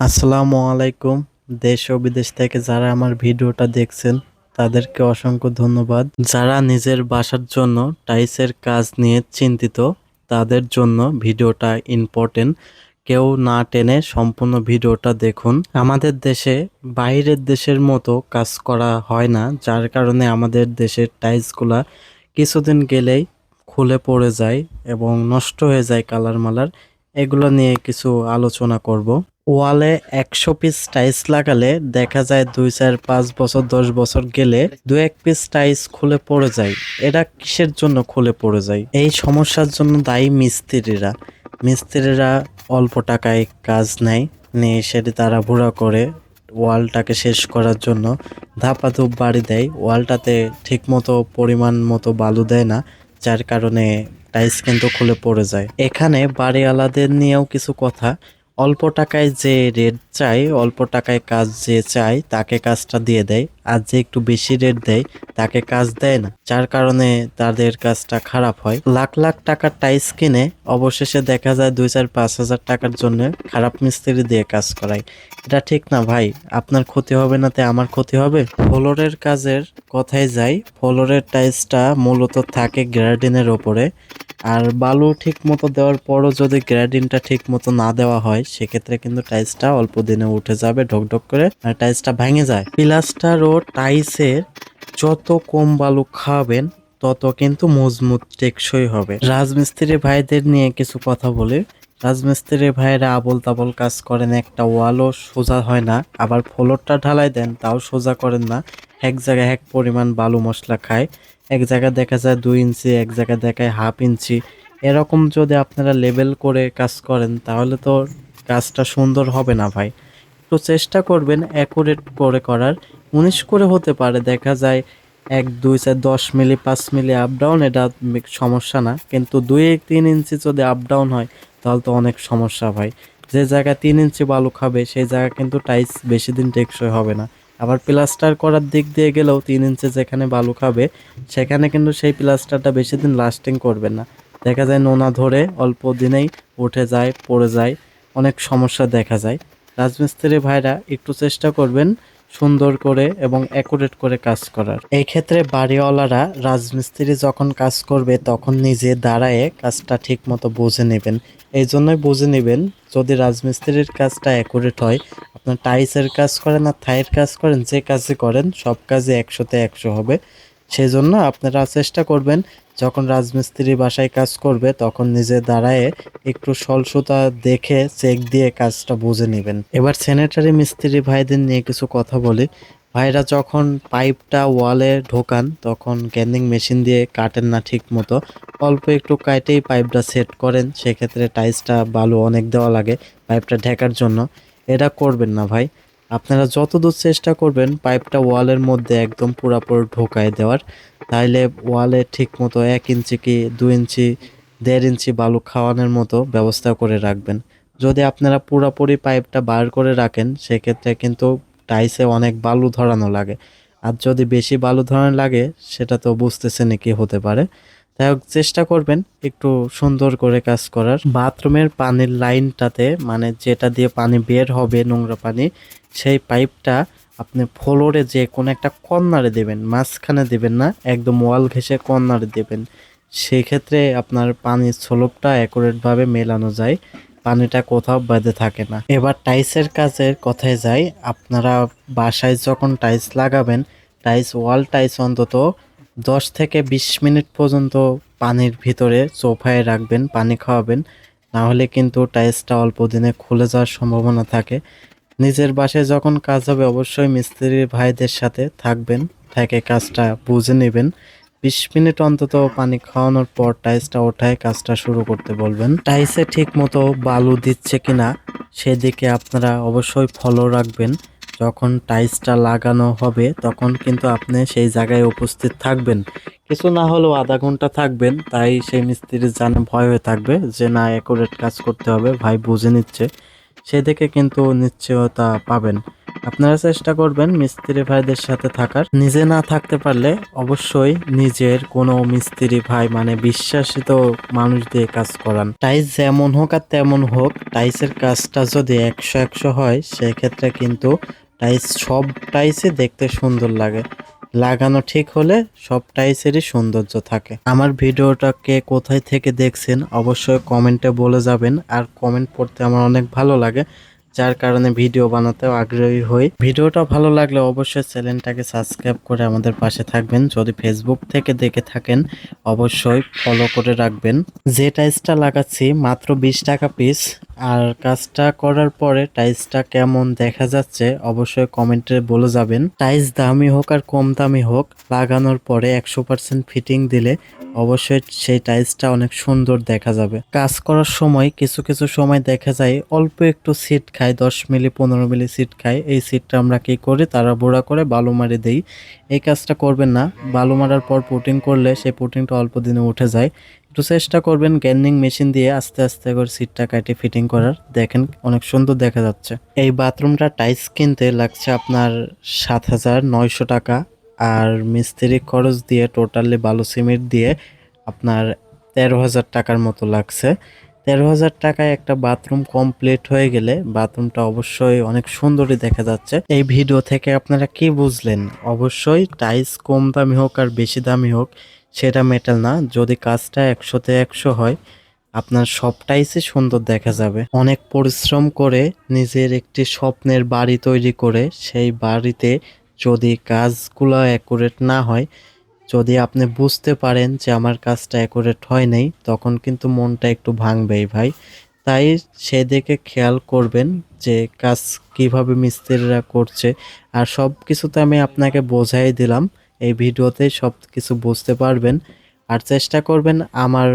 আসসালামু আলাইকুম। দেশ ও বিদেশ থেকে যারা আমার ভিডিওটা দেখছেন তাদেরকে অসংখ্য ধন্যবাদ। যারা নিজের বাসার জন্য টাইলসের কাজ নিয়ে চিন্তিত তাদের জন্য ভিডিওটা ইম্পর্টেন্ট। কেউ না টেনে সম্পূর্ণ ভিডিওটা দেখুন। আমাদের দেশে বাইরের দেশের মতো কাজ করা হয় না, যার কারণে আমাদের দেশের টাইলসগুলা কিছুদিন গেলেই খুলে পড়ে যায় এবং নষ্ট হয়ে যায় কালার মালার। এগুলো নিয়ে কিছু আলোচনা করব। ওয়ালে 100 পিস টাইলস লাগালে দেখা যায় 2 4 5 বছর 10 বছর গেলে 2 1 পিস টাইলস খুলে পড়ে যায়। এটা কিসের জন্য খুলে পড়ে যায়? এই সমস্যার জন্য দায়ী মিস্ত্রিরা। মিস্ত্রিরা অল্প টাকায় কাজ নেয়, নিয়ে সেটি তারা ভুড়া করে ওয়ালটাকে শেষ করার জন্য ধাপাধূপ বাড়ি দেয়। ওয়ালটাতে ঠিকমতো পরিমাণ মতো বালু দেয় না, যার কারণে টাইলস কিন্তু খুলে পড়ে যায়। এখানে বাড়িওয়ালাদের নিয়েও কিছু কথা। অল্প টাকায় যে রেট চাই, অল্প টাকায় কাজ যে চায় তাকে কাজটা দিয়ে দেয়, আর যে একটু বেশি রেট দেয় তাকে কাজ দেয় না, যার কারণে তাদের কাজটা খারাপ হয়। লাখ লাখ টাকার টাইলস কিনে অবশেষে দেখা যায় 2 4 5 হাজার টাকার জন্য খারাপ মিস্ত্রি দিয়ে কাজ করায়। এটা ঠিক না ভাই। আপনার ক্ষতি হবে না তে আমার ক্ষতি হবে? ফ্লোরের কাজের কথায় যাই, ফ্লোরের টাইলসটা মূলত থাকে গ্রাডিনের ওপরে, আর বালু ঠিক মতো দেওয়ার পরও যদি গ্রেডিংটা ঠিক মতো না দেওয়া হয় সেক্ষেত্রে কিন্তু টাইলসটা অল্প দিনে উঠে যাবে ঢকঢক করে, আর টাইলসটা ভেঙে যায়। প্লাস্টার ও টাইলসের যত কম বালু খাওয়াবেন তত কিন্তু মজবুত টেকসই হবে। রাজমিস্ত্রি ভাইদের নিয়ে কিছু কথা বলি। রাজমিস্ত্রি ভাইরা আবল তাবল কাজ করেন, একটা ওয়ালও সোজা হয় না, আবার ফ্লোরটা ঢালাই দেন তাও সোজা করেন না। এক জায়গায় এক পরিমাণ বালু মশলা খায়, এক জায়গায় দেখা যায় 2 ইঞ্চি, এক জায়গায় দেখায় ½ ইঞ্চি। এরকম যদি আপনারা লেবেল করে কাজ করেন তাহলে তো কাজটা সুন্দর হবে না ভাই। একটু চেষ্টা করবেন অ্যাকুরেট করে করার। 19 করে হতে পারে, দেখা যায় 1 2 4 10 মিলি 5 মিলি আপ ডাউন, এটা সমস্যা না, কিন্তু 2 3 ইঞ্চি যদি আপ ডাউন হয় তাহলে তো অনেক সমস্যা ভাই। যে জায়গায় 3 ইঞ্চি বালু খাবে সেই জায়গা কিন্তু টাইলস বেশি দিন টেকসই হবে না। আবার প্লাস্টার করার দিক দিয়ে গেলেও 3 ইঞ্চি যেখানে বালু খাবে সেখানে কিন্তু সেই প্লাস্টারটা বেশি দিন লাস্টিং করবে না। দেখা যায় নোনা ধরে অল্প দিনেই উঠে যায়, পড়ে যায়, অনেক সমস্যা দেখা যায়। রাজমিস্ত্রি ভাইরা একটু চেষ্টা করবেন সুন্দর করে এবং অ্যাকুরেট করে কাজ করার। এই ক্ষেত্রে বাড়িওয়ালারা রাজমিস্ত্রি যখন কাজ করবে তখন নিজে দাঁড়ায়ে কাজটা ঠিক মতো বুঝে নেবেন। এই জন্যই বুঝে নেবেন, যদি রাজমিস্ত্রির কাজটা অ্যাকুরেট হয়, আপনার টাইলসের কাজ করেন আর থাইয়ের কাজ করেন, যে কাজই করেন সব কাজে 100তে 100 হবে। সেই জন্য আপনারা চেষ্টা করবেন যখন রাজমিস্ত্রি বাসায় কাজ করবে তখন নিজে দাঁড়ায়ে একটু সলসতা দেখে চেক দিয়ে কাজটা বুঝে নেবেন। এবার স্যানিটারি মিস্ত্রি ভাইদের নিয়ে কিছু কথা বলি। ভাইরা যখন পাইপটা ওয়ালে ঢোকান তখন গ্যানিং মেশিন দিয়ে কাটেন না ঠিক মতো, অল্প একটু কাটেই পাইপটা সেট করেন, সেক্ষেত্রে টাইলসটা বালু অনেক দেওয়া লাগে পাইপটা ঢেকার জন্য। এটা করবেন না ভাই। আপনারা যতদূর চেষ্টা করবেন পাইপটা ওয়ালের মধ্যে একদম পুরাপুরি ঢোকায় দেওয়ার, তাইলে ওয়ালে ঠিক মতো 1 ইঞ্চি কি 2 ইঞ্চি 1.5 ইঞ্চি বালু খাওয়ানোর মতো ব্যবস্থা করে রাখবেন। যদি আপনারা পুরাপুরি পাইপটা বার করে রাখেন সেক্ষেত্রে কিন্তু টাইসে অনেক বালু ধরানো লাগে, আর যদি বেশি বালু ধরানো লাগে সেটা তো বুঝতেছেন কি হতে পারে। তাই হোক, চেষ্টা করবেন একটু সুন্দর করে কাজ করার। বাথরুমের পানির লাইনটাতে, মানে যেটা দিয়ে পানি বের হবে নোংরা পানি, সেই পাইপটা আপনি ফ্লোরে যে কোনো একটা কর্নারে দেবেন, মাঝখানে দেবেন না, একদম ওয়াল ঘেঁষে কর্নারে দেবেন। সেক্ষেত্রে আপনার পানির স্লোপটা অ্যাকুরেটভাবে মেলানো যায়, পানিটা কোথাও বেঁধে থাকে না। এবার টাইলসের কাজের কথায় যাই। আপনারা বাসায় যখন টাইলস লাগাবেন, টাইলস ওয়াল টাইলস অন্তত 10 থেকে 20 মিনিট পর্যন্ত পানির ভিতরে চোফায় রাখবেন, পানি খাওয়াবেন, না হলে কিন্তু টাইলসটা অল্প দিনে খুলে যাওয়ার সম্ভাবনা থাকে। নিজের বাসায় যখন কাজ হবে অবশ্যই মিস্ত্রি ভাইদের সাথে থাকবেন, থেকে কাজটা বুঝে নেবেন। 20 মিনিট অন্তত পানি খাওয়ানোর পর টাইলসটা ওঠায় কাজটা শুরু করতে বলবেন। টাইলসে ঠিক মতো বালু দিচ্ছে কিনা সেদিকে আপনারা অবশ্যই ফলো রাখবেন। যখন টাইলসটা লাগানো হবে তখন কিন্তু আপনি সেই জায়গায় উপস্থিত থাকবেন, কিছু না হলেও আধা ঘন্টা থাকবেন, তাই সেই মিস্ত্রির জানে ভয় হয়ে থাকবে যে না অ্যাকুরেট কাজ করতে হবে, ভাই বুঝে নিচ্ছে, সেদিকে কিন্তু নিশ্চয়তা পাবেন। আপনারা চেষ্টা করবেন মিস্ত্রি ভাইদের সাথে থাকার। নিজে না থাকতে পারলে অবশ্যই নিজের কোনো মিস্ত্রি ভাই মানে বিশ্বাসিত মানুষ দিয়ে কাজ করান। টাইস যেমন হোক আর তেমন হোক, টাইসের কাজটা যদি 100-100 হয় সেক্ষেত্রে কিন্তু টাইস সব টাইসই দেখতে সুন্দর লাগে। লাগানো ঠিক হলে সব টাইসেরই সৌন্দর্য থাকে। আমার ভিডিওটা কে কোথায় থেকে দেখছেন অবশ্যই কমেন্টে বলে যাবেন। আর কমেন্ট পড়তে আমার অনেক ভালো লাগে, যার কারণে ভিডিও বানাতেও আগ্রহী হই। ভিডিওটা ভালো লাগলে অবশ্যই চ্যানেলটাকে সাবস্ক্রাইব করে আমাদের পাশে থাকবেন। যদি ফেসবুক থেকে দেখে থাকেন অবশ্যই ফলো করে রাখবেন। যে টাইলসটা লাগাচ্ছি মাত্র 20 টাকা পিস। আর কাজটা করার পরে টাইলসটা কেমন দেখা যাচ্ছে অবশ্যই কমেন্টে বলে যাবেন। টাইলস দামি হোক আর কম দামি হোক, লাগানোর পরে 100% ফিটিং দিলে অবশ্যই সেই টাইলসটা অনেক সুন্দর দেখা যাবে। কাজ করার সময় কিছু কিছু সময় দেখা যায় অল্প একটু সিট খায়, 10 মিলি 15 মিলি সিট খায়। এই সিটটা আমরা কি করি, তারা বুড়া করে বালু মারি দেই। এই কাজটা করবেন না। বালু মারার পর পুটিং করলে সেই পুটিংটা অল্প দিনে উঠে যায়। একটু চেষ্টা করবেন গ্যান্ডিং মেশিন দিয়ে আস্তে আস্তে করে সিটটা কাটে ফিটিং করার। দেখেন অনেক সুন্দর দেখা যাচ্ছে। এই বাথরুমটা টাইলস কিনতে লাগছে আপনার 7,900 টাকা। আর মিস্ত্রি খরচ দিয়ে টোটালি বালু সিমেন্ট দিয়ে আপনার 13,000 টাকার মতো লাগছে। 13,000 টাকায় একটা বাথরুম কমপ্লিট হয়ে গেলে বাথরুমটা অবশ্যই অনেক সুন্দরই দেখা যাচ্ছে। এই ভিডিও থেকে আপনারা কি বুঝলেন? অবশ্যই টাইলস কম দামি হোক আর বেশি দামি হোক সেটা মেটাল না, যদি কাজটা 100-তে 100 হয় আপনার সব টাইলসই সুন্দর দেখা যাবে। অনেক পরিশ্রম করে নিজের একটি স্বপ্নের বাড়ি তৈরি করে সেই বাড়িতে যদি কাজগুলো অ্যাকুরেট না হয়, যদি আপনি বুঝতে পারেন যে আমার কাজটা অ্যাকুরেট হয় নাই, তখন কিন্তু মনটা একটু ভাঙবেই ভাই। তাই সেদিকে খেয়াল করবেন যে কাজ কিভাবে মিস্ত্রিরা করছে। আর সব কিছুতে আমি আপনাকে বোঝাই দিলাম, এই ভিডিওতেই সব কিছু বুঝতে পারবেন। আর চেষ্টা করবেন আমার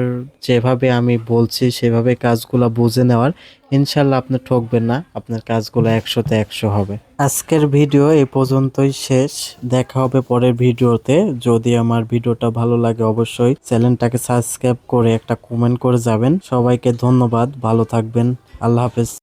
যেভাবে আমি বলছি সেভাবে কাজগুলো বুঝে নেওয়ার। ইনশাল্লাহ আপনি ঠকবেন না, আপনার কাজগুলো 100-তে 100 হবে। আজকের ভিডিও এই পর্যন্তই শেষ। দেখা হবে পরের ভিডিওতে। যদি আমার ভিডিওটা ভালো লাগে অবশ্যই চ্যানেলটাকে সাবস্ক্রাইব করে একটা কমেন্ট করে যাবেন। সবাইকে ধন্যবাদ, ভালো থাকবেন, আল্লাহ হাফেজ।